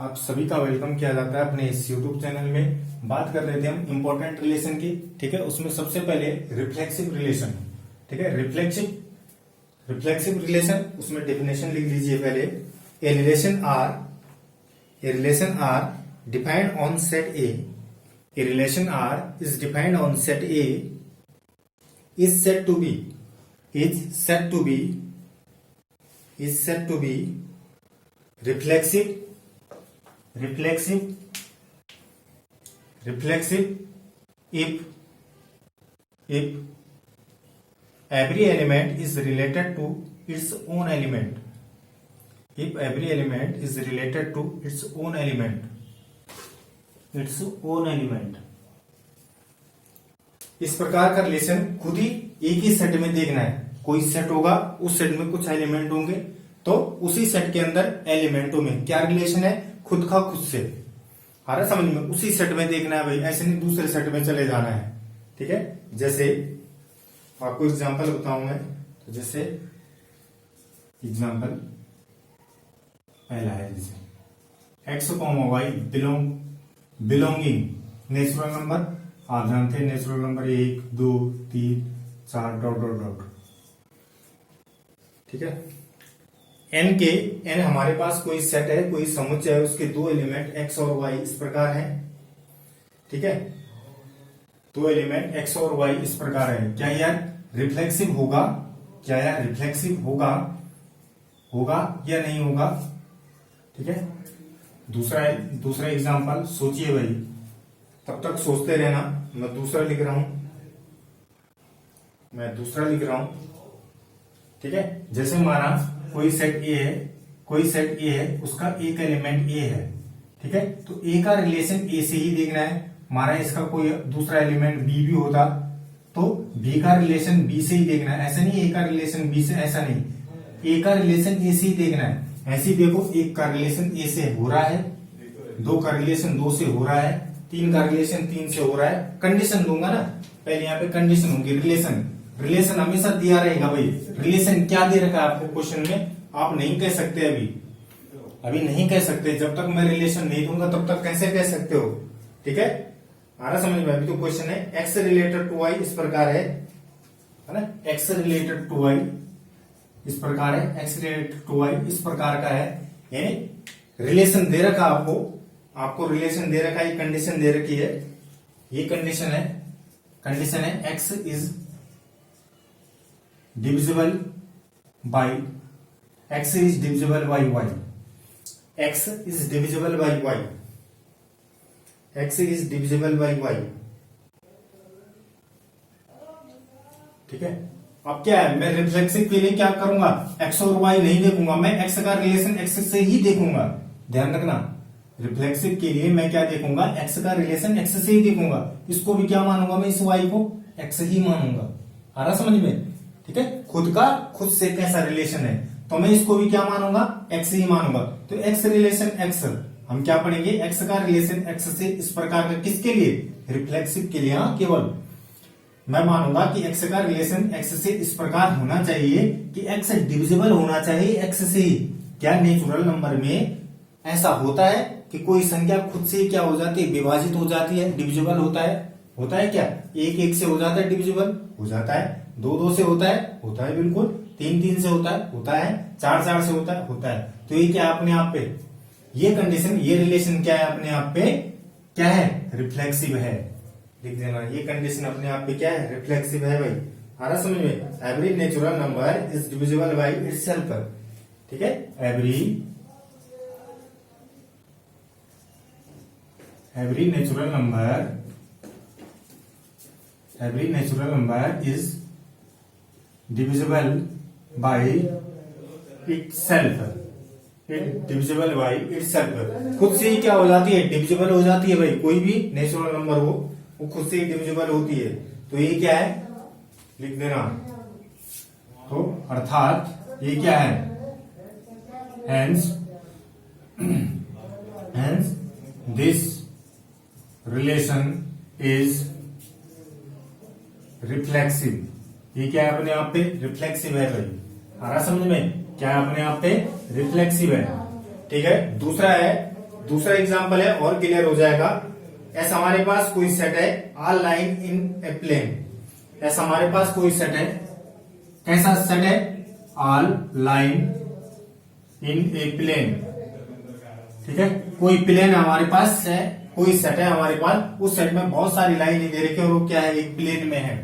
आप सभी का वेलकम किया जाता है अपने इस YouTube चैनल में। बात कर रहे थे हम इंपॉर्टेंट रिलेशन की। ठीक है, उसमें सबसे पहले रिफ्लेक्सिव रिलेशन। ठीक है, रिफ्लेक्सिव रिलेशन, उसमें डेफिनेशन लिख लीजिए पहले। A relation R defined on set A relation R is defined on set A is said to be reflexive if every element is related to its own element. If every element is related to its own element. इस प्रकार का relation खुद ही एक ही set में देखना है। कोई set होगा, उस सेट में कुछ एलिमेंट होंगे, तो उसी सेट के अंदर एलिमेंटों में क्या रिलेशन है, खुद का खुद से। आ रहा समझ में? उसी सेट में देखना है भाई, ऐसे नहीं दूसरे सेट में चले जाना है। ठीक है, जैसे आपको एग्जांपल बताऊं मैं, तो जैसे एग्जांपल पहला है, जैसे x y belonging natural number. आप जानते हैं natural number 1 2 3 4 dot dot dot. ठीक है, एन हमारे पास कोई सेट है, कोई समुच्चय है, उसके दो एलिमेंट एक्स और वाई इस प्रकार हैं। ठीक है, दो एलिमेंट एक्स और वाई इस प्रकार है। क्या यार रिफ्लेक्सिव होगा? होगा या नहीं होगा? ठीक है, दूसरा एग्जांपल सोचिए भाई, तब तक सोचते रहना। मैं दूसरा लिख रहा हूं। ठीक है, जैसे हमारा कोई सेट ए है, उसका एक एलिमेंट ए है। ठीक है, तो ए का रिलेशन ए से ही देखना है। हमारा इसका कोई दूसरा एलिमेंट बी भी होता तो बी का रिलेशन बी से ही देखना है। ऐसा नहीं ए का रिलेशन बी से, ऐसा नहीं, ए का रिलेशन ए से ही देखना है। ऐसे ही देखो, एक का रिलेशन ए से हो रहा है, दो का रिलेशन दो से हो रहा है, तीन का रिलेशन तीन से हो रहा है। कंडीशन दूंगा ना, पहले यहाँ पे कंडीशन होगी। रिलेशन हमेशा दिया रहेगा भाई। रिलेशन क्या दे रखा है आपको क्वेश्चन में, आप नहीं कह सकते अभी नहीं कह सकते। जब तक मैं रिलेशन नहीं दूंगा तब तक कैसे कह सकते हो? ठीक है, आ रहा समझ में? अभी तो क्वेश्चन है एक्स रिलेटेड टू वाई इस प्रकार है ना। एक्स रिलेटेड टू वाई इस प्रकार है, एक्स रिलेटेड टू वाई इस प्रकार का है। यानी रिलेशन दे रखा आपको रिलेशन दे रखा है, कंडीशन दे रखी है। ये कंडीशन है X is divisible by Y. X is divisible by Y. ठीक है, अब क्या है, मैं रिफ्लेक्सिव के लिए क्या करूंगा, एक्स और वाई नहीं देखूंगा, मैं एक्स का रिलेशन एक्स से ही देखूंगा। ध्यान रखना, रिफ्लेक्सिव के लिए मैं क्या देखूंगा, एक्स का रिलेशन एक्स से ही देखूंगा। इसको भी क्या मानूंगा मैं, इस वाई को एक्स ही मानूंगा। आ रहा समझ में? ठीक है, खुद से कैसा रिलेशन है, तो मैं इसको भी क्या मानूंगा, एक्स ही मानूंगा। तो एक्स रिलेशन एक्स, हम क्या पढ़ेंगे, एक्स का रिलेशन एक्स से इस प्रकार का, किसके लिए, रिफ्लेक्सिव के लिए। हाँ, केवल मैं मानूंगा कि एक्स का रिलेशन एक्स से इस प्रकार होना चाहिए कि एक्स डिविजिबल होना चाहिए एक्स से ही। क्या नेचुरल नंबर में ऐसा होता है कि कोई संख्या खुद से क्या हो जाती है, विभाजित हो जाती है, डिविजिबल होता है क्या? एक से हो जाता है, डिविजिबल हो जाता है। दो से होता है बिल्कुल। तीन से होता है। चार से होता है। तो ये क्या अपने आप पे, ये कंडीशन, ये रिलेशन क्या है अपने आप पे, क्या है, रिफ्लेक्सिव है। लिख देना, ये कंडीशन अपने आप पे क्या है, रिफ्लेक्सिव है भाई। आ रहा समझ में? Every natural number is divisible by itself. ठीक है, every natural number is divisible by itself. खुद से ही क्या हो जाती है, डिविजिबल हो जाती है भाई। कोई भी नेचुरल नंबर हो, वो खुद से ही डिविजिबल होती है। तो ये क्या है, लिख देना। तो अर्थात ये क्या है, hence this relation is reflexive. ये क्या है अपने आप पे, रिफ्लेक्सिव है भाई। आ रहा समझ में? क्या है अपने आप पे, रिफ्लेक्सिव है। ठीक है, दूसरा है दूसरा एग्जांपल है और क्लियर हो जाएगा। ऐसा हमारे पास कोई सेट है all line in a plane. ऐसा हमारे पास कोई सेट है, कैसा सेट है? All line in a plane. ठीक है, कोई प्लेन हमारे पास है, कोई सेट है हमारे पास, उस सेट में बहुत सारी लाइनें दे रखी है और वो क्या है? एक प्लेन में है।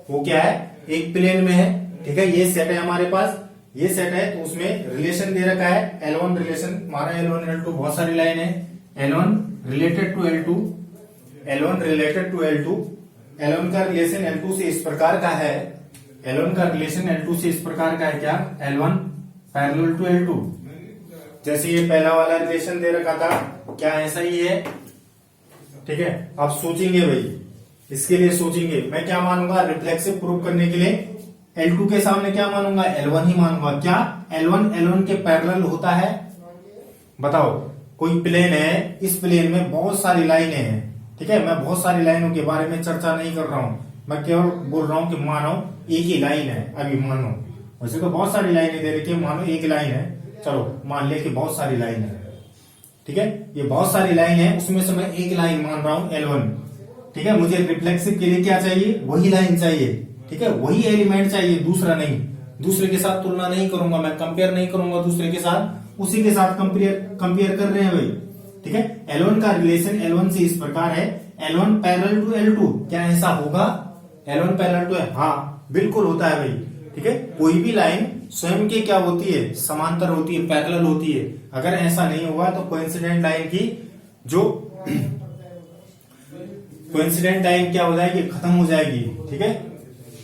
वो क्या है? एक प्लेन में है। ठीक है, ये सेट है हमारे पास, ये सेट है तो उसमें रिलेशन दे रखा है L1 रिलेशन, हमारा L1 L2 बहुत सारी लाइन है। L1 related to L2, L1 related to L2, L1 का रिलेशन L2 से इस प्रकार का है, L1 का रिलेशन L2 से इस प्रकार का है क्या? L1 parallel to L2। जैसे ये पहला वाला रिलेशन दे रखा था, क्या ऐसा ही है? ठीक है, आप सोचेंगे भाई, इसके लिए सोचेंगे, मैं क्या मानूंगा रिफ्लेक्सिव प्रूव करने के लिए? L2 के सामने क्या मानूंगा? L1 ही मानूंगा। क्या L1 L1 के पैरेलल होता है? बताओ, कोई प्लेन है, इस प्लेन में बहुत सारी लाइनें हैं। ठीक है, मैं बहुत सारी लाइनों के बारे में चर्चा नहीं कर रहा हूं, मैं केवल बोल रहा हूं कि मानो एक ही लाइन है। अभी मानो, वैसे तो बहुत सारी लाइनें दे रखी है, मानो एक लाइन है, चलो मान ले कि बहुत सारी लाइन है। ठीक है, ये बहुत सारी लाइन है, उसमें से मैं एक लाइन मान रहा हूं L1। ठीक है, मुझे रिफ्लेक्सिव के लिए क्या चाहिए? वही लाइन चाहिए। ठीक है, वही एलिमेंट चाहिए, दूसरा नहीं। दूसरे के साथ तुलना नहीं करूंगा, मैं कंपेयर नहीं करूंगा दूसरे के साथ, उसी के साथ कंपेयर कर रहे हैं भाई। ठीक है, L1 का रिलेशन L1 से इस प्रकार है, L1 पैरेलल टू L2। क्या ऐसा होगा? L1 पैरेलल टू है, हाँ बिल्कुल होता है भाई। ठीक है, कोई भी लाइन स्वयं के क्या होती है? समांतर होती है, पैरेलल होती है। अगर ऐसा नहीं होगा तो कोइंसिडेंट लाइन की जो कोइंसिडेंट लाइन क्या हो जाएगी? खत्म हो जाएगी। ठीक है,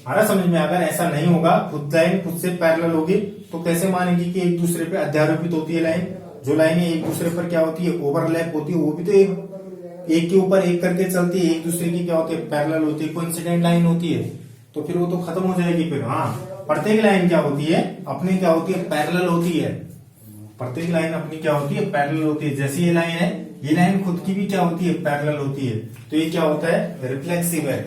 आ रहा समझ में? अगर ऐसा नहीं होगा, खुद लाइन खुद से पैरेलल होगी, तो कैसे मानेंगे कि एक दूसरे पे अध्यारोपित होती है लाइन? जो लाइनें एक दूसरे पर क्या होती है? ओवरलैप होती है, वो भी तो एक के ऊपर एक करके चलती है, एक दूसरे की क्या होती है? पैरेलल होती है, कोइंसिडेंट लाइन होती है, तो फिर वो तो खत्म हो जाएगी फिर। हाँ, प्रत्येक लाइन क्या होती है? अपनी क्या होती है? पैरेलल होती है। प्रत्येक लाइन अपनी क्या होती है? पैरेलल होती है। जैसे ये लाइन है, ये लाइन खुद की भी क्या होती है? पैरेलल होती है। तो ये क्या होता है? रिफ्लेक्सिव है।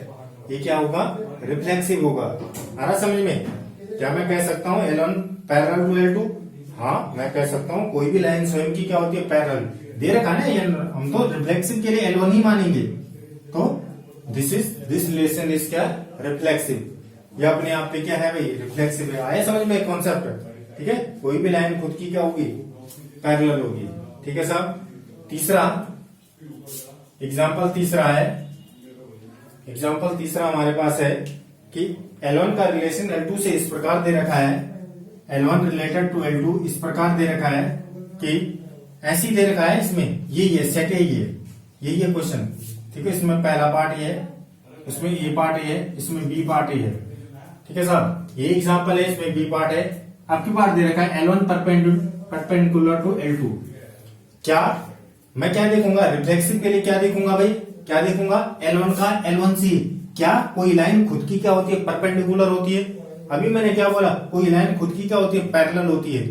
ये क्या होगा? रिफ्लेक्सिव होगा। आ रहा समझ में? क्या मैं कह सकता हूँ L1 पैरेलल टू L2? हाँ, मैं कह सकता हूँ कोई भी लाइन स्वयं की क्या होती है? पैरेलल। दे रखा ना, हम तो रिफ्लेक्सिव के लिए L1 ही मानेंगे। तो दिस रिलेशन इज क्या? रिफ्लेक्सिव। ये अपने आप पे क्या है भाई? रिफ्लेक्सिव है। आया समझ में कॉन्सेप्ट? ठीक है, कोई भी लाइन खुद की क्या होगी? पैरेलल होगी। ठीक है साहब। तीसरा एग्जाम्पल, तीसरा है एग्जाम्पल तीसरा हमारे पास है कि L1 का रिलेशन L2 से इस प्रकार दे रखा है, L1 रिलेटेड टू L2 इस प्रकार दे रखा है कि ऐसी दे रखा है, इसमें ये सेट है, ये क्वेश्चन। ठीक है, इसमें पहला पार्ट ये है, इसमें ए पार्ट ये है, इसमें बी पार्ट ये है। ठीक है साहब, ये एग्जाम्पल है, इसमें बी पार्ट है, आपकी पार्ट दे रखा है L1 परपेंडिकुलर टू L2। क्या मैं क्या देखूंगा? रिफ्लेक्सिव के लिए क्या देखूंगा भाई? क्या देखूंगा? L1 का L1C। क्या कोई लाइन खुद की क्या होती है? परपेंडिकुलर होती है। अभी मैंने क्या बोला? कोई लाइन खुद की क्या होती है? पैरेलल होती है।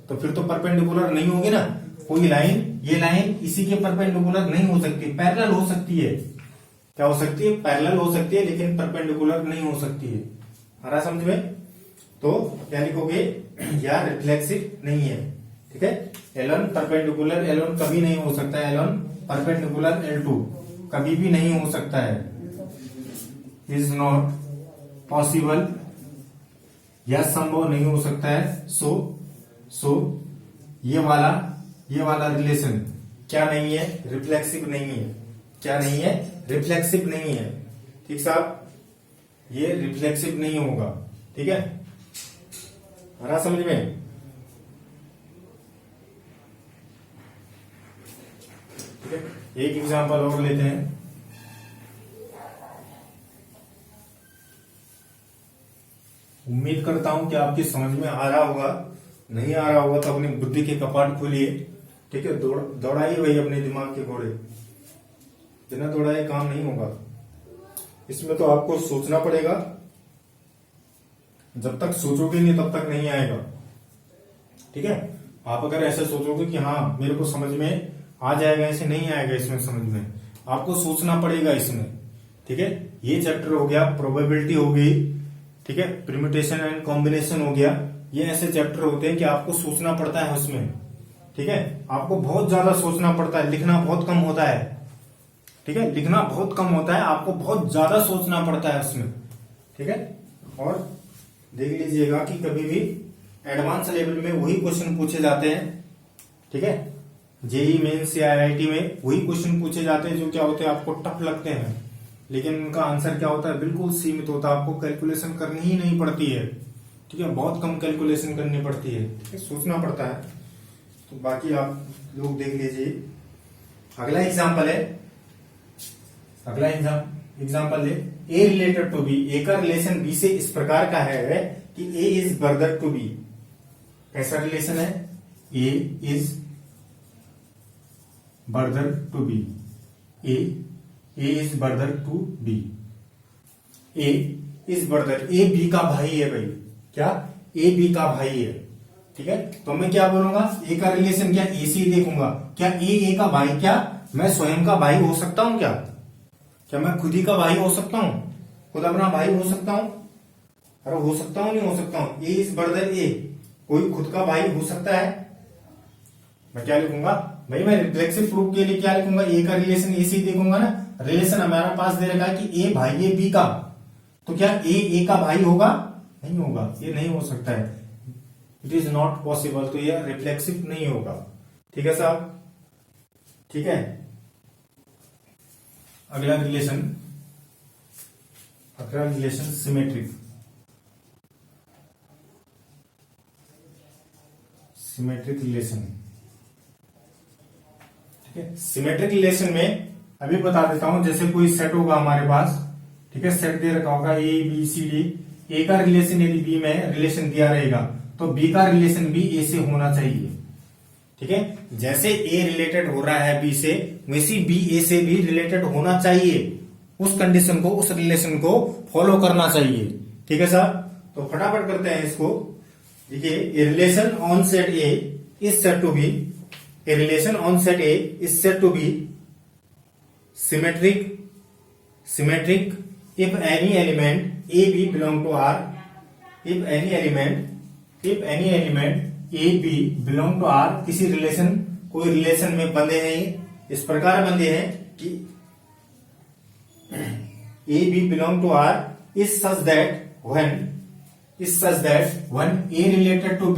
तो फिर तो परपेंडिकुलर नहीं होगी ना कोई लाइन। ये लाइन इसी के परपेंडिकुलर नहीं हो सकती, पैरेलल हो सकती है। क्या हो सकती है? पैरेलल हो सकती है, लेकिन परपेंडिकुलर नहीं हो सकती है। आ रहा समझ में? तो क्या लिखोगे? या रिफ्लेक्सिव नहीं है। ठीक है, L1 परपेंडिकुलर L1 कभी नहीं हो सकता है, L1 परपेंडिकुलर L2 कभी भी नहीं हो सकता है, इज नॉट पॉसिबल, या संभव नहीं हो सकता है। सो ये वाला रिलेशन क्या नहीं है? रिफ्लेक्सिव नहीं है। क्या नहीं है? रिफ्लेक्सिव नहीं है। ठीक साहब, ये रिफ्लेक्सिव नहीं होगा। ठीक है, आ रहा समझ में? ठीक है, एक एग्जांपल और लेते हैं। उम्मीद करता हूं कि आपकी समझ में आ रहा होगा। नहीं आ रहा होगा तो अपनी बुद्धि के कपाट खोलिए। ठीक है, दौड़ाइए भाई अपने दिमाग के घोड़े, बिना दौड़ाए काम नहीं होगा। इसमें तो आपको सोचना पड़ेगा, जब तक सोचोगे नहीं तब तक नहीं आएगा। ठीक है, आप अगर ऐसे सोचोगे कि हाँ मेरे को समझ में आ जाएगा, ऐसे नहीं आएगा इसमें समझ में, आपको सोचना पड़ेगा इसमें। ठीक है, ये चैप्टर हो गया, प्रोबेबिलिटी हो गई, ठीक है, परम्यूटेशन एंड कॉम्बिनेशन हो गया। ये ऐसे चैप्टर होते हैं कि आपको सोचना पड़ता है उसमें। ठीक है, आपको बहुत ज्यादा सोचना पड़ता है, लिखना बहुत कम होता है। ठीक है, लिखना बहुत कम होता है, आपको बहुत ज्यादा सोचना पड़ता है उसमें। ठीक है, और देख लीजिएगा कि कभी भी एडवांस लेवल में वही क्वेश्चन पूछे जाते हैं। ठीक है, जेई मेंस या आईआईटी में वही क्वेश्चन पूछे जाते हैं जो क्या होते हैं, आपको टफ लगते हैं, लेकिन उनका आंसर क्या होता है, बिल्कुल सीमित होता है, आपको कैलकुलेशन करनी ही नहीं पड़ती है। ठीक है, बहुत कम कैलकुलेशन करनी पड़ती है। ठीक है, सोचना पड़ता है। तो बाकी आप लोग देख लीजिए। अगला एग्जाम्पल है, अगला एग्जाम्पल है A related to B. A का रिलेशन बी से इस प्रकार का है कि A is brother to B. कैसा रिलेशन है, A is brother to B. A is brother to B. A is brother, A B का भाई है भाई। क्या, ए बी का भाई है। ठीक है, तो मैं क्या बोलूंगा, ए का रिलेशन क्या, ए से ही देखूंगा। क्या ए का भाई, क्या मैं स्वयं का भाई हो सकता हूं? क्या मैं खुद ही का भाई हो सकता हूं? खुद अपना भाई हो सकता हूं? अरे हो सकता हूं, नहीं हो सकता हूं? ए इज ब्रदर ए, कोई खुद का भाई हो सकता है? मैं क्या लिखूंगा भाई, मैं रिफ्लेक्सिव प्रूफ के लिए क्या लिखूंगा, ए का रिलेशन ए से ही देखूंगा ना। रिलेशन हमारा पास दे रखा है कि ए भाई है बी का, तो क्या ए का भाई होगा? नहीं होगा, ये नहीं हो सकता है। इट इज नॉट पॉसिबल, तो ये रिफ्लेक्सिव नहीं होगा। ठीक है साहब, ठीक है। अगला रिलेशन सिमेट्रिक। सिमेट्रिक रिलेशन, ठीक है। सिमेट्रिक रिलेशन में अभी बता देता हूं, जैसे कोई सेट होगा हमारे पास, ठीक है, सेट दे रखा होगा ए बी सी डी। ए का रिलेशन यदि बी में रिलेशन दिया रहेगा तो बी का रिलेशन भी ए से होना चाहिए। ठीक है, जैसे ए रिलेटेड हो रहा है बी से, वैसे बी ए से भी रिलेटेड होना चाहिए। उस कंडीशन को, उस रिलेशन को फॉलो करना चाहिए। ठीक है साहब, तो फटाफट करते हैं इसको। देखिए, a relation on set A is said to B, a relation on set A is said to be symmetric if any element a b belong to R, if any element a b belong to R, किसी relation, कोई relation में बंधे हैं, इस प्रकार बंधे हैं कि a b belong to R is such that when a related to b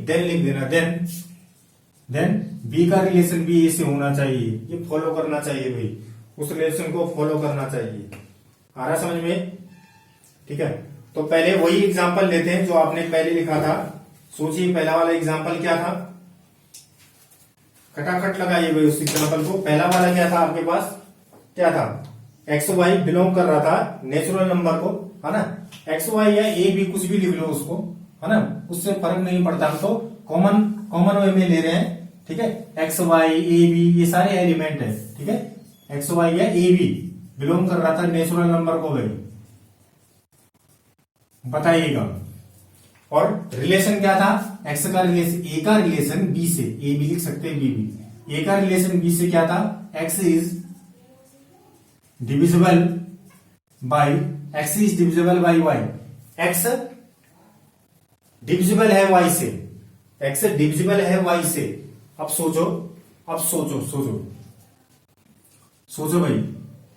then लिख देना, देन बी का रिलेशन भी ए से होना चाहिए। ये फॉलो करना चाहिए भाई, उस रिलेशन को फॉलो करना चाहिए। आ रहा समझ में? ठीक है, तो पहले वही एग्जांपल लेते हैं जो आपने पहले लिखा था। सोचिए पहला वाला एग्जांपल क्या था, खटाखट लगाइए भाई उस एग्जांपल को। पहला वाला क्या था आपके पास, क्या था, एक्स वाई बिलोंग कर रहा था नेचुरल नंबर को, है ना। एक्स वाई या ए बी कुछ भी लिख लो उसको, है ना, उससे फर्क नहीं पड़ता। हम तो कॉमन वे में ले रहे हैं। ठीक है, एक्स वाई ए बी ये सारे एलिमेंट है। ठीक है, एक्स वाई या ए बी बिलोंग कर रहा था नेचुरल नंबर को भाई, बताइएगा। और रिलेशन क्या था, एक्स का रिलेशन, ए का रिलेशन बी से, ए बी लिख सकते हैं बी बी, ए का रिलेशन बी से क्या था, X is divisible by Y. X divisible है वाई से, एक्स डिविजिबल है वाई से। अब सोचो भाई,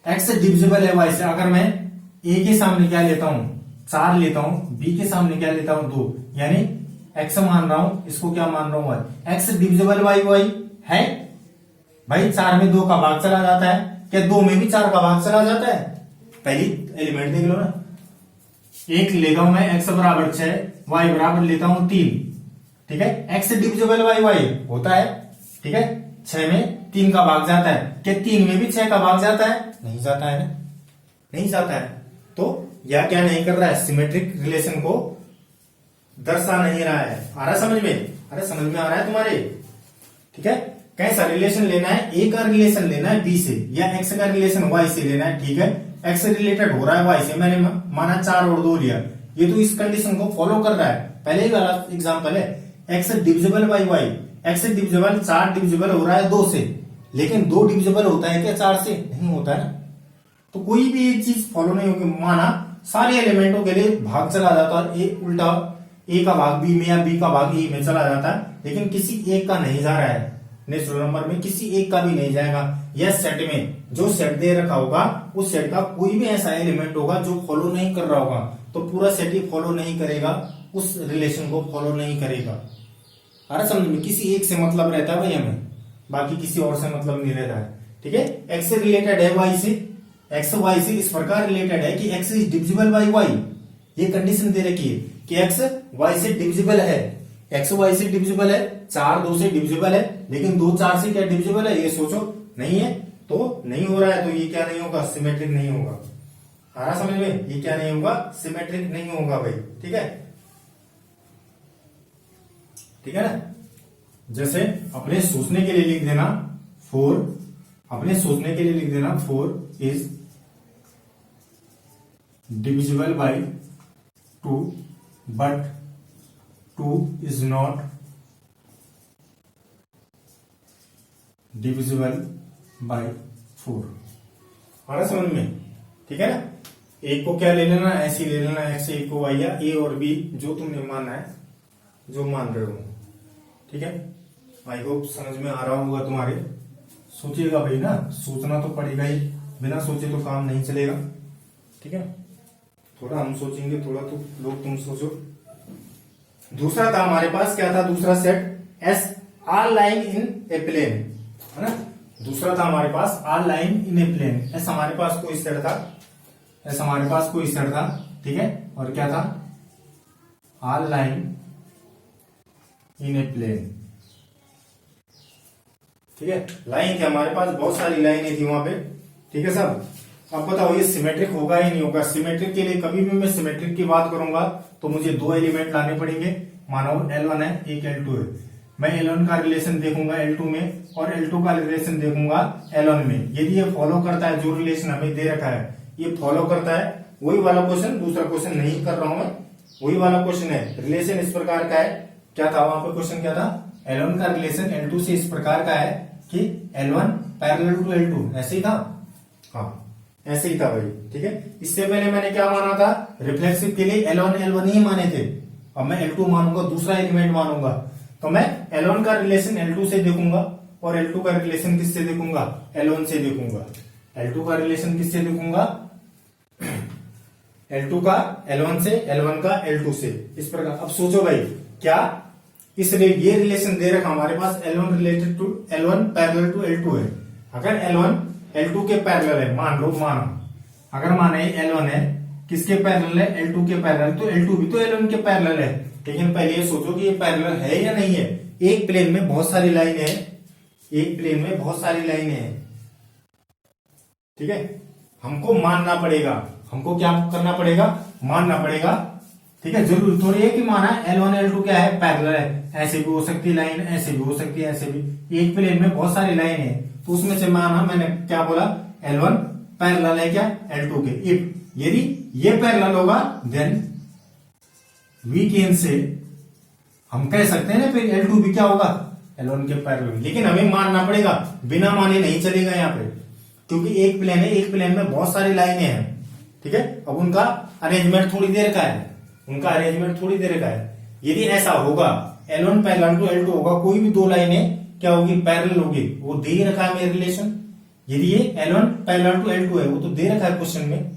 एक्स डिविजिबल है वाई से। अगर मैं ए के सामने क्या लेता हूं, 4 लेता हूं, बी के सामने क्या लेता हूं, 2, यानी एक्स मान रहा हूं, इसको क्या मान रहा हूं, वाई। एक्स डिविजिबल वाई है भाई, 4 में 2 का भाग चला जाता है, क्या 2 में भी 4 का भाग चला जाता है? पहली एलिमेंट देख लो ना, 1 लेता हूं मैं, एक्स बराबर 6, वाई बराबर लेता हूं 3। ठीक है, एक्स डिविजिबल वाई होता है। ठीक है, 6 में 3 का भाग जाता है, क्या 3 में भी 6 का भाग जाता है? नहीं जाता है ना, नहीं जाता है। तो यह क्या नहीं कर रहा है, सिमेट्रिक रिलेशन को दर्शा नहीं रहा है। आ रहा समझ में? अरे समझ में आ रहा है तुम्हारे? ठीक है, कैसा रिलेशन लेना है, ए का रिलेशन लेना है बी से, या एक्स का रिलेशन वाई से लेना है। ठीक है, एक्स रिलेटेड हो रहा है वाई से, मैंने माना 4 और 2 लिया, ये तो इस कंडीशन को फॉलो कर रहा है। पहले ही वाला एग्जांपल है, X divisible by Y, X divisible 4 divisible हो रहा है 2 से, लेकिन 2 डिविजिबल होता है क्या 4 से? नहीं होता है। तो कोई भी एक चीज फॉलो नहीं होगी। माना सारे एलिमेंटों के लिए भाग चला जाता है, ए उल्टा ए का भाग बी में या बी का भाग ए में चला जाता है, लेकिन किसी एक का नहीं जा रहा है। नेचुरल नंबर में किसी एक का भी नहीं जाएगा। यह सेट में जो सेट दे रखा होगा उस सेट का कोई भी ऐसा एलिमेंट होगा जो फॉलो नहीं कर रहा होगा, तो पूरा सेट ही फॉलो नहीं करेगा, उस रिलेशन को फॉलो नहीं करेगा। अरे समझ में, किसी एक से मतलब रहता है भाई हमें, बाकी किसी और से मतलब नहीं रहता है। ठीक है, एक्स से रिलेटेड है वाई से, एक्स वाई से इस प्रकार रिलेटेड है कि X is divisible by Y. ये कंडीशन दे रखी है कि एक्स वाई से डिविजिबल है, एक्स वाई से डिविजिबल है, 4 2 से डिविजिबल है, लेकिन 2 4 से क्या डिविजिबल है, ये सोचो नहीं है, तो नहीं हो रहा है, तो ये क्या नहीं होगा, सिमेट्रिक नहीं होगा। आ रहा समझ में, ये क्या नहीं होगा, सिमेट्रिक नहीं होगा भाई। ठीक है, ठीक है ना। जैसे अपने सोचने के लिए लिख देना 4, अपने सोचने के लिए लिख देना 4 is divisible by 2 but 2 is not divisible by 4। आ रहा समझ में, ठीक है ना। एक को क्या ले लेना, ऐसे ले लेना, एक्स एक को वाई, या ए और बी जो तुमने माना है, जो मान रहे हो। ठीक है, आई होप समझ में आ रहा होगा तुम्हारे। सोचिएगा भाई ना, सोचना तो पड़ेगा ही, बिना सोचे तो काम नहीं चलेगा। ठीक है, थोड़ा हम सोचेंगे, थोड़ा तो लोग तुम सोचो। दूसरा था हमारे पास, क्या था दूसरा set, S are line in a plane, है ना। दूसरा था हमारे पास R line in a plane, S हमारे पास कोई सेट था, एस हमारे पास कोई सेट था। ठीक है, और क्या था, R line in a plane. ठीक है, लाइन थी हमारे पास, बहुत सारी लाइनें थी वहां पे। ठीक है साहब, अब बताओ ये सिमेट्रिक होगा ही नहीं होगा। सिमेट्रिक के लिए कभी भी मैं सिमेट्रिक की बात करूंगा तो मुझे 2 एलिमेंट लाने पड़ेंगे। मानो L1 है, एक L2 है, मैं L1 का रिलेशन देखूंगा L2 में और L2 का रिलेशन देखूंगा L1 में। यदि ये फॉलो करता है, जो रिलेशन हमें दे रखा है ये फॉलो करता है, वही वाला क्वेश्चन, दूसरा क्वेश्चन नहीं कर रहा हूं मैं, वही वाला क्वेश्चन है। रिलेशन इस प्रकार का है, क्या था वहां पे क्वेश्चन, क्या था, L1 का रिलेशन L2 से इस प्रकार का है कि L1 पैरेलल टू L2, ऐसे ही था। हाँ, ऐसे ही था भाई। ठीक है, इससे पहले मैंने क्या माना था, रिफ्लेक्सिव के लिए L1 L1 ही माने थे। अब मैं L2 मानूंगा, दूसरा एलिमेंट मानूंगा, तो मैं L1 का रिलेशन L2 से देखूंगा और L2 का रिलेशन किससे देखूंगा, L1 से देखूंगा। L2 का रिलेशन किससे देखूंगा, L2 का L1 से, L1 का L2 से, इस प्रकार। अब सोचो भाई, क्या इसलिए ये रिलेशन दे रखा हमारे पास, L1 related to L1 parallel to L2 है। अगर L1 L2 के पैरेलल है, मान लो, मानो अगर माने L1 है किसके पैरेलल है, L2 के पैरेलल, तो L2 भी तो L1 के पैरेलल है। लेकिन पहले ये सोचो कि ये पैरेलल है या नहीं है। एक प्लेन में बहुत सारी लाइनें हैं, एक प्लेन में बहुत सारी लाइनें हैं। ठीक है, हमको मानना पड़ेगा, हमको क्या करना पड़ेगा, मानना पड़ेगा। ठीक है, जरूर थोड़ी है कि माना L1 L2 क्या है, पैरेलल है, ऐसे भी हो सकती है लाइन, ऐसे भी हो सकती है, ऐसे भी। एक प्लेन में बहुत सारी लाइन है, तो उसमें से माना मैंने क्या बोला, L1 पैरेलल है क्या L2 के। इफ यदि ये पैरेलल होगा देन वी कैन से, हम कह सकते हैं ना फिर L2 भी क्या होगा, L1 के पैरेलल। लेकिन हमें मानना पड़ेगा, बिना माने नहीं चलेगा यहाँ पे, क्योंकि एक प्लेन है, एक प्लेन में बहुत सारी लाइनें हैं। ठीक है, अब उनका अरेंजमेंट थोड़ी देर का है, उनका अरेंजमेंट थोड़ी देर का है। यदि ऐसा होगा L1 पैरेलल टू L2 होगा, कोई भी 2 लाइनें क्या होगी, पैरेलल होगी, वो दे ही रखा है मेरे रिलेशन। यदि ये L1 पैरेलल टू L2 है, वो तो दे रखा है क्वेश्चन में।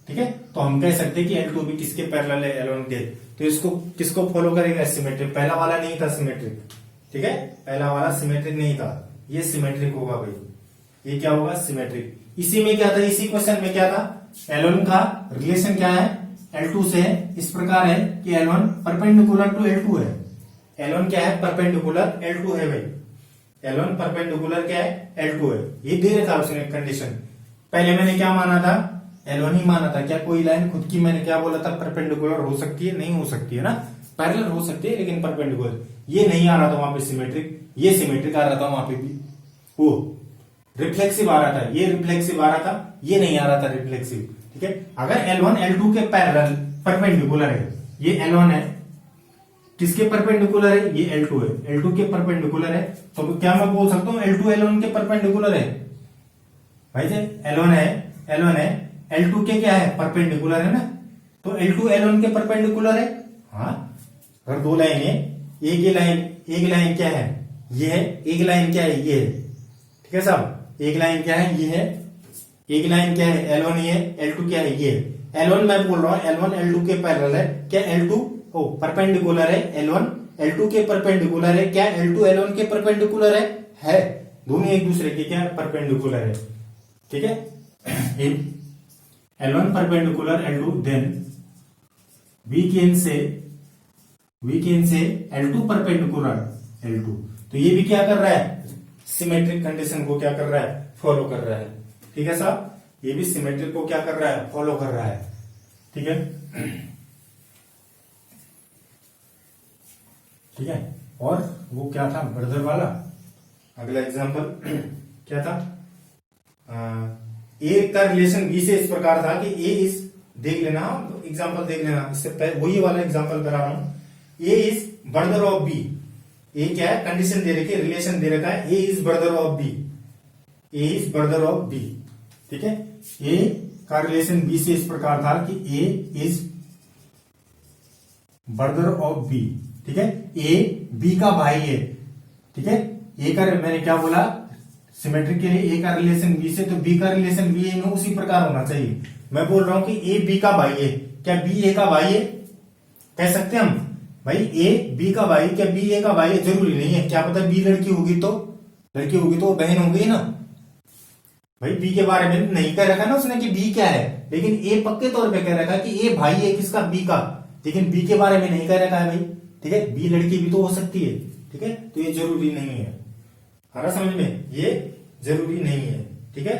ठीक है, तो हम कह सकते हैं कि L2 भी किसके पैरेलल है, L1 के। तो इसको किसको फॉलो करेगा, सिमेट्रिक। पहला वाला नहीं था सिमेट्रिक। ठीक है, पहला वाला सिमेट्रिक नहीं था, ये सिमेट्रिक होगा भाई, ये क्या होगा, सिमेट्रिक। इसी में क्या था, इसी क्वेश्चन में क्या था, L1 का रिलेशन क्या है, L2 से इस प्रकार है कि L1 परपेंडिकुलर टू L2 है। L1 क्या है, परपेंडिकुलर L2 है भाई, L1 परपेंडिकुलर क्या है, L2 है। ये दे रखा उसने कंडीशन। पहले मैंने क्या माना था, L1 ही माना था। क्या कोई लाइन खुद की, मैंने क्या बोला था, परपेंडिकुलर हो सकती है, नहीं हो सकती है ना, पैरेलल हो सकती है लेकिन परपेंडिकुलर। ये नहीं आ रहा था वहां पे सिमेट्रिक, ये सिमेट्रिक आ रहा था वहां पे भी। वो रिफ्लेक्सिव आ रहा था, ये रिफ्लेक्सिव आ रहा था, ये नहीं आ रहा था रिफ्लेक्सिव। ठीक है, अगर L1 L2 के पैरेलल परपेंडिकुलर है, ये L1 है, किसके परपेंडिकुलर है, ये L2 है, L2 के परपेंडिकुलर है, तो क्या मैं बोल सकता हूं L2 L1 के परपेंडिकुलर है भाई जी। L1 है, L1 है, L2 के क्या है, परपेंडिकुलर है ना, तो L2 L1 के परपेंडिकुलर है। हाँ, अगर दो लाइन है, एक लाइन क्या है, ये है, एक लाइन क्या है, ये है। ठीक है साहब, एक लाइन क्या है, ये है, एक लाइन क्या है, L1 ये है, L2 क्या है, ये है। L1 मैं बोल रहा हूं L1 L2 के पैरेलल है, क्या L2 परपेंडिकुलर है, L1 L2 के परपेंडिकुलर है, क्या L2 L1 के परपेंडिकुलर है, दोनों एक दूसरे के क्या परपेंडिकुलर है। ठीक है, L1 perpendicular L2, then we can say L2 perpendicular L2। तो ये भी क्या कर रहा है, सिमेट्रिक कंडीशन को क्या कर रहा है, फॉलो कर रहा है। ठीक है साहब, ये भी सिमेट्रिक को क्या कर रहा है, फॉलो कर रहा है। ठीक है, ठीक है। और वो क्या था, ब्रदर वाला अगला एग्जांपल क्या था, ए का रिलेशन बी से इस प्रकार था कि ए इज, देख लेना एग्जांपल, देख लेना, इससे पहले वही वाला एग्जांपल करा रहा हूं। ए इज ब्रदर ऑफ बी, ए क्या है, कंडीशन दे रखी है, रिलेशन दे रखा है, A is brother of B, A is brother of B. ठीक है, ए का रिलेशन बी से इस प्रकार था कि A is brother of B. ठीक है, ए बी का भाई है। ठीक है, ए का, मैंने क्या बोला, सिमेट्रिक के लिए ए का रिलेशन बी से, तो बी का रिलेशन बी ए में उसी प्रकार होना चाहिए। मैं बोल रहा हूं कि ए बी का भाई है, क्या बी ए का भाई है, कह सकते हैं हम भाई ए बी का भाई, क्या बी ए का भाई है, जरूरी नहीं है। क्या पता बी लड़की होगी तो वो बहन हो गई ना भाई। बी के बारे में नहीं कह रखा ना उसने कि बी क्या है, लेकिन ए पक्के तौर पे कह रखा कि ए भाई है किसका, बी का, लेकिन बी के बारे में नहीं कह रखा है भाई। ठीक है, बी लड़की भी तो हो सकती है। ठीक है, तो ये जरूरी नहीं है, हमारा समझ में, ये जरूरी नहीं है। ठीक है,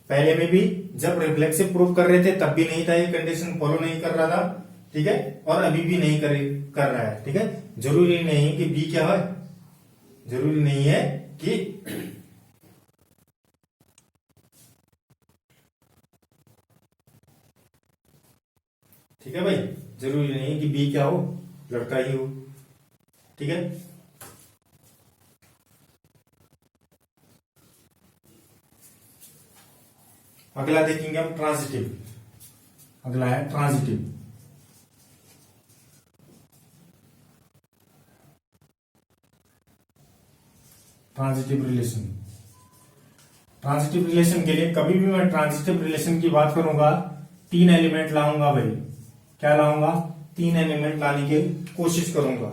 पहले में भी जब रिफ्लेक्सिव प्रूफ कर रहे थे तब भी नहीं था, ये कंडीशन फॉलो नहीं कर रहा था। ठीक है, और अभी भी नहीं कर रहा है। ठीक है, जरूरी नहीं कि बी क्या है, जरूरी नहीं है कि ठीक है भाई, जरूरी नहीं है कि बी क्या हो, लड़का ही हो। ठीक है, अगला देखेंगे हम ट्रांजिटिव। अगला है transitive. Transitive relation, transitive relation के लिए कभी भी मैं ट्रांजिटिव रिलेशन की बात करूंगा, तीन एलिमेंट लाऊंगा भाई। क्या लाऊंगा, तीन एलिमेंट लाने की कोशिश करूंगा।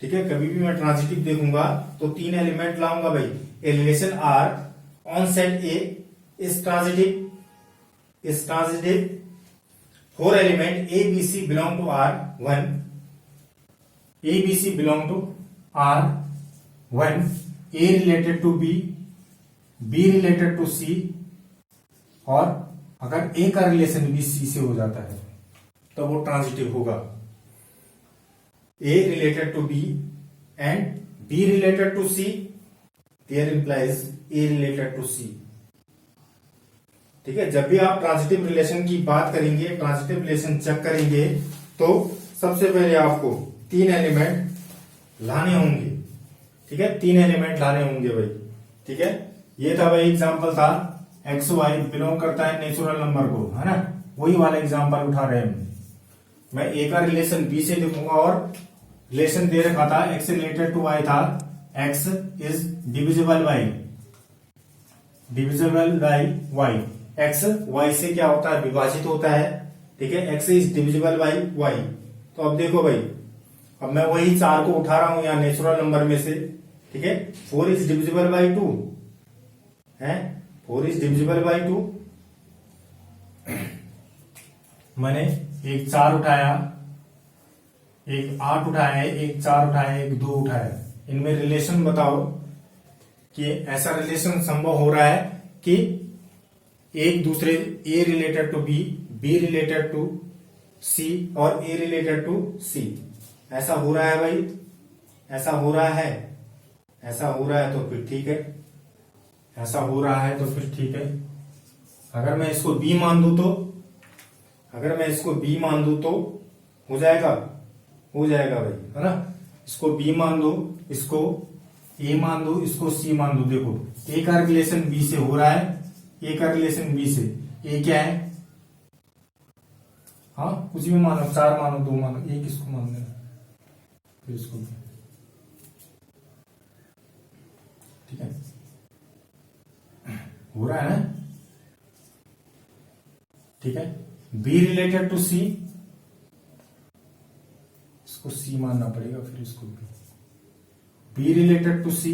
ठीक है, कभी भी मैं ट्रांजिटिव देखूंगा तो तीन एलिमेंट लाऊंगा भाई। A relation R on set A is transitive, for element A B C belong to R one, A B C belong to R one, A related to B, B related to C, और अगर ए का relation B C से हो जाता है तो वो transitive होगा। A related to B and B related to C, there implies A related to C. ठीक है, जब भी आप ट्रांजिटिव रिलेशन की बात करेंगे, ट्रांजिटिव रिलेशन चेक करेंगे, तो सबसे पहले आपको तीन एलिमेंट लाने होंगे। ठीक है, तीन एलिमेंट लाने होंगे भाई। ठीक है, ये था भाई एग्जांपल था, एक्स वाई बिलोंग करता है नेचुरल नंबर को, है ना, वही वाला एग्जांपल उठा रहे हैं। मैं ए का रिलेशन बी से लिखूंगा और रिलेशन दे रखा था एक्स रिलेटेड टू वाई था, X is divisible by Y, X Y से क्या होता है, विभाजित होता है। ठीक है, X is divisible by Y. तो अब देखो भाई, अब मैं वही चार को उठा रहा हूं यहाँ नेचुरल नंबर में से। ठीक है, 4 इज डिविजिबल बाई 2 है, 4 इज डिविजिबल बाई 2। मैंने एक 4 उठाया, एक 8 उठाया है, एक 4 उठाया है, एक 2 उठाया है। इनमें रिलेशन बताओ कि ऐसा रिलेशन संभव हो रहा है कि एक दूसरे, A related to B, B related to C और ए रिलेटेड टू सी। ऐसा हो रहा है भाई, ऐसा हो रहा है, ऐसा हो रहा है तो फिर ठीक है, ऐसा हो रहा है तो फिर ठीक है। अगर मैं इसको बी मान दूं तो, अगर मैं इसको बी मान दूं तो हो जाएगा, हो जाएगा भाई, है ना। इसको बी मान दो, इसको ए मान दो, इसको सी मान दो। देखो ए का रिलेशन बी से हो रहा है, ए का रिलेशन बी से, ए क्या है, हाँ कुछ भी मानो, 4 मानो, 2 मानो, एक इसको मान लेना, फिर इसको भी। ठीक है, हो रहा है ना? ठीक है, बी रिलेटेड टू सी, इसको सी मानना पड़ेगा, फिर इसको B related to C,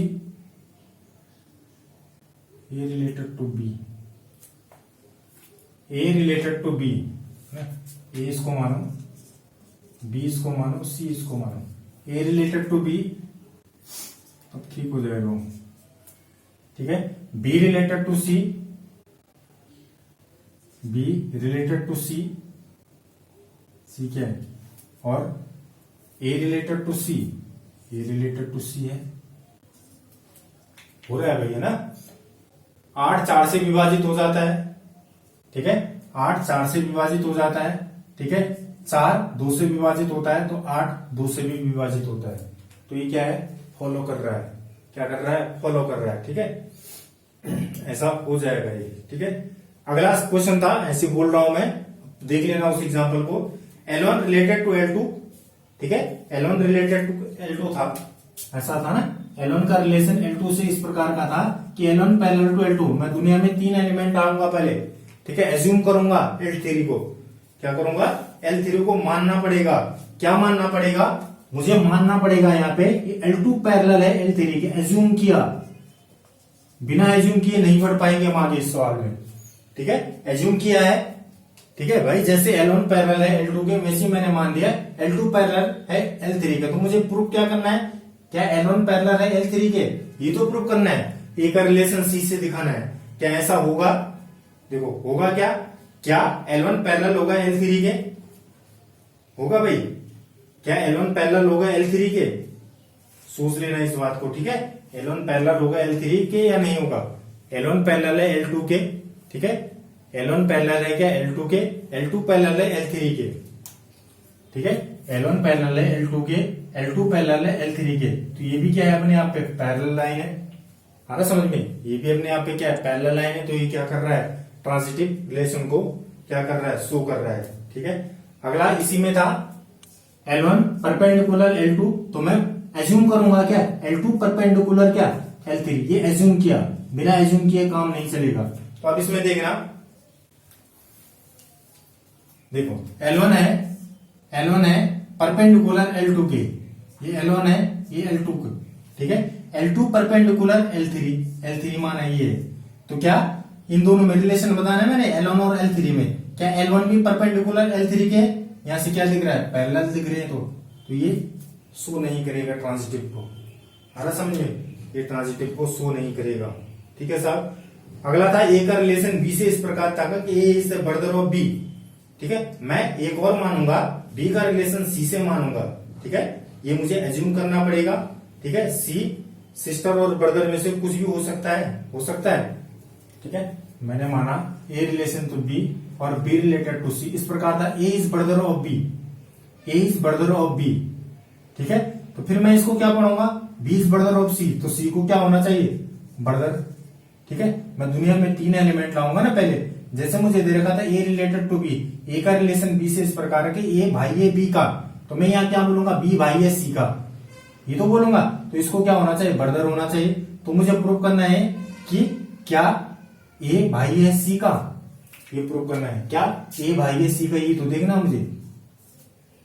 A related to B, A related to B, A इसको मानो, बी इसको मानो, सी इसको मानो, ए रिलेटेड टू बी, अब ठीक हो जाएगा। ठीक है, B related to C, B related to C, C क्या है, और A related to C, A related to C है। हो रहा है भैया ना? 8 4 से विभाजित हो जाता है। ठीक है, 8 4 से विभाजित हो जाता है। ठीक है, 4 2 से विभाजित होता है, तो 8 2 से भी विभाजित होता है। तो ये क्या है, फॉलो कर रहा है। क्या कर रहा है, फॉलो कर रहा है। ठीक है, ऐसा हो जाएगा ये। ठीक है, अगला क्वेश्चन था, ऐसे बोल रहा हूं मैं, देख लेना उस एग्जांपल को। L1 related to L2। ठीक है, L1 रिलेटेड टू L2 था, ऐसा था ना। L1 का रिलेशन L2 से इस प्रकार का था कि L1 पैरेलल टू L2। मैं दुनिया में 3 एलिमेंट डालूंगा पहले। ठीक है, एज्यूम करूंगा L3 को, क्या करूंगा, L3 को मानना पड़ेगा। क्या मानना पड़ेगा, मुझे मानना पड़ेगा यहाँ पे L2 पैरेलल है L3 के। एज्यूम किया, बिना एज्यूम किए नहीं पढ़ पाएंगे हम आगे इस सवाल में। ठीक है, एज्यूम किया है। ठीक है भाई, जैसे L1 पैरेलल है L2 के, वैसे मैंने मान दिया L2 पैरेलल है L3 के। तो मुझे प्रूफ क्या करना है, क्या L1 पैरेलल है L3 के, ये तो प्रूफ करना है। ए का रिलेशन सी से दिखाना है। क्या ऐसा होगा, देखो होगा क्या, क्या L1 पैरेलल होगा L3 के, होगा भाई? क्या L1 पैरेलल होगा L3 के? सोच लेना इस बात को। ठीक है, L1 पैरेलल होगा L3 के या नहीं होगा? L1 पैरेलल है L2 के। ठीक है, L1 पैरेलल है क्या L2 के, L2 पैरेलल है L3 के। ठीक है, L1 पैरेलल है L2 के, L2 पैरेलल है L3 के। तो ये भी क्या है, अपने आप पे पैरेलल लाइन है। आ रहा समझ में? ये भी अपने आप पे क्या है, पैरेलल लाइन है। तो ये क्या कर रहा है, ट्रांजिटिव रिलेशन को क्या कर रहा है, शो कर रहा है। ठीक है, अगला इसी में था L1 परपेंडिकुलर L2। तो मैं एज्यूम करूंगा क्या, L2 परपेंडिकुलर क्या L3। ये एज्यूम किया, बिना एज्यूम किए काम नहीं चलेगा। तो अब इसमें देखना, देखो L1 है परपेंडिकुलर L2 के, ये L1 है, ये L2 के। ठीक है, L2 परपेंडिकुलर L3 माना ये। तो क्या इन दोनों में रिलेशन बताना है मैंने, L1 और L3 में। क्या L1 भी परपेंडिकुलर L3 के, यहां से क्या दिख रहा है, पैरेलल दिख रहे हैं। तो ये शो नहीं करेगा ट्रांजिटिव को। आ रहा समझ में, ये ट्रांजिटिव को शो नहीं करेगा। ठीक है साहब, अगला था ए का रिलेशन बी से इस प्रकार था कि A is the brother of B. ठीक है, मैं एक और मानूंगा, बी का रिलेशन सी से मानूंगा। ठीक है, ये मुझे एज्यूम करना पड़ेगा। ठीक है, सी सिस्टर और ब्रदर में से कुछ भी हो सकता है। ठीक है, मैंने माना ए रिलेशन टू बी और बी रिलेटेड टू सी। इस प्रकार था A is brother of B, A is brother of B. ठीक है, तो फिर मैं इसको क्या पढ़ूंगा, B is brother of C. तो सी को क्या होना चाहिए, ब्रदर। ठीक है, मैं दुनिया में 3 एलिमेंट लाऊंगा ना पहले। जैसे मुझे दे रखा था ए रिलेटेड टू बी, ए का रिलेशन बी से इस प्रकार है कि ए भाई है बी का। तो मैं यहाँ क्या बोलूंगा, बी भाई है सी का, ये तो बोलूंगा। तो इसको क्या होना चाहिए, ब्रदर होना चाहिए। तो मुझे प्रूव करना है कि क्या ए भाई है सी का, ये प्रूव करना है। क्या ए भाई है सी का, ये तो देखना मुझे।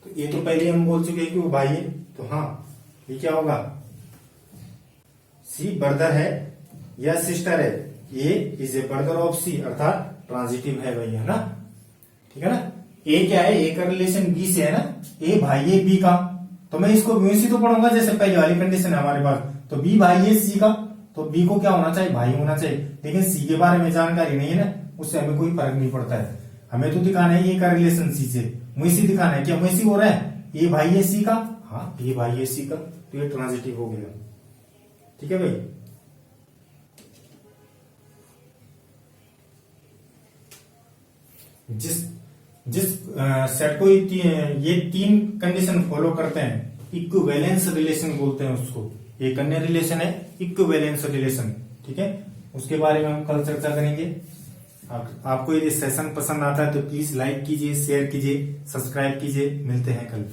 तो ये तो पहले हम बोल चुके हैं कि वो भाई है। तो हाँ, ये क्या होगा, सी ब्रदर है या सिस्टर है, A is a brother of सी, अर्थात ट्रांजिटिव है भैया ना। ठीक है ना, ए क्या है, ए का रिलेशन बी से है ना, ए भाई है बी का। तो मैं इसको यूसी तो पढ़ूंगा जैसे पहले वाली कंडीशन है हमारे पास। तो बी भाई है सी का, तो बी को क्या होना चाहिए, भाई होना चाहिए। लेकिन सी के बारे में जानकारी नहीं है ना, उससे हमें कोई फर्क नहीं पड़ता है। हमें तो दिखाना है ए का रिलेशन सी से, मुझे दिखाना है। क्या मुझे हो रहा है, ए भाई है सी का, हाँ ए भाई है सी का, तो ये ट्रांजिटिव हो गया। ठीक है भाई, जिस सेट को ये 3 कंडीशन फॉलो करते हैं, इक्विवेलेंस रिलेशन बोलते हैं उसको। ये अन्य रिलेशन है इक्विवेलेंस रिलेशन। ठीक है, उसके बारे में हम कल चर्चा करेंगे। आपको ये सेशन पसंद आता है तो प्लीज लाइक कीजिए, शेयर कीजिए, सब्सक्राइब कीजिए। मिलते हैं कल।